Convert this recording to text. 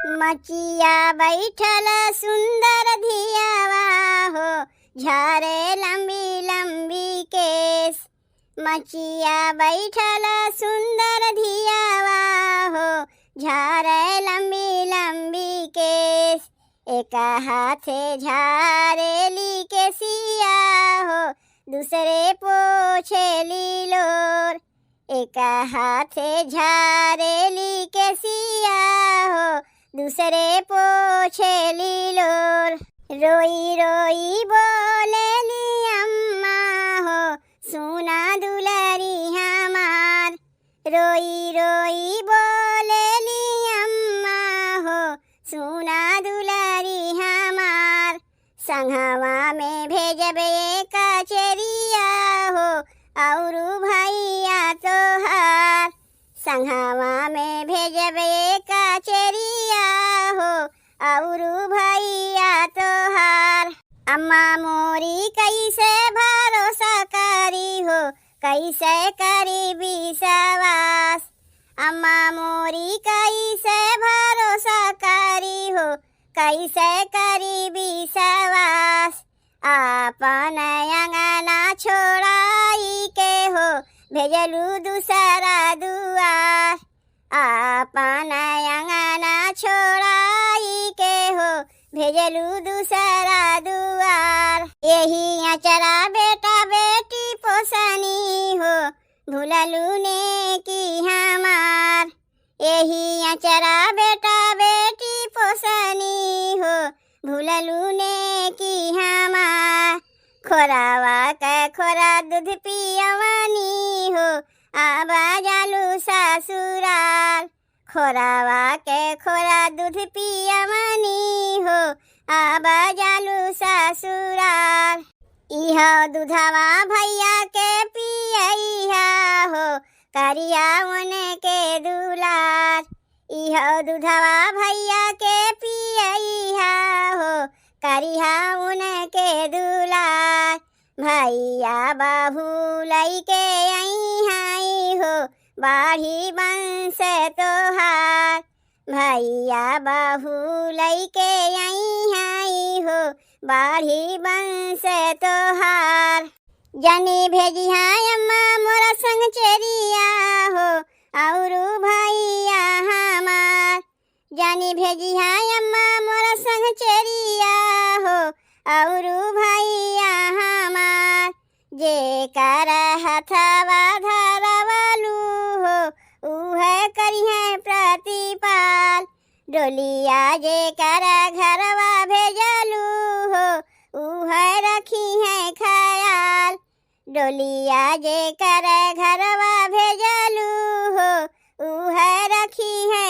मचिया बैठल सुंदर धियावा हो, झारे लंबी लंबी केस। मचिया बैठल सुंदर धियावा हो, झारे लंबी लंबी केस। एक हाथे झारेली केसिया हो, दूसरे पोछेली लोर। एक हाथे झारेली केसिया हो, दूसरे पोछेली लोर। रोई रोई बोलेली अम्मा हो, सुना दुलारी हमार। रोई रोई बोलेली अम्मा हो, सुना दुलारी हमार। संघवा में भेजबे कचरिया हो, औरू भैया तोहार। संघवा में भेजबे कचरिया हो, औरू भैया तोहार। अम्मा मोरी कैसे भरोसा करी हो, कैसे करी विश्वास। अम्मा मोरी कैसे भरोसा करी हो, कैसे करी विश्वास। आपन अंगना छोड़ाई के हो, भेजलू दूसरा दुआर। आपन अंगना छोड़ाई के हो, भेजलू दूसरा दुआर। यही अचरा बेटा बेटी पोसनी हो, भूललू ने की हमार। यही अचरा बेटा बेटी पोसनी हो, भूललू ने की हमार। खोरावा के खोरा दूध पियवनी हो, आबा जालू ससुराल। खोरावा के खोरा दूध पियवनी हो, आबा जालू ससुराल। इह दूधवा भैया के पियइहा हो, करिया उनके दुलार। इह दूधवा भैया के पियइहा हो, करिया उनके दुलार। भैया बहू लइके आई हो, बाढ़ी बंस तोहार। भैया बहू लइके आई हो, बाढ़ी बंस तोहार। जनी भेजिहा अम्मा मोरा संग चरिया हो, औरू भैया हमार। जनी भेजिहा अम्मा मोरा संग चरिया हो, औरू भैया हमार। जे कर हथवा धरवलू हो, उहे करिहे प्रतिपाल। डोलिया जे कर घरवा भेजलू हो, उहे रखी है ख्याल। डोलिया जे कर घरवा भेजलू हो, उहे रखी है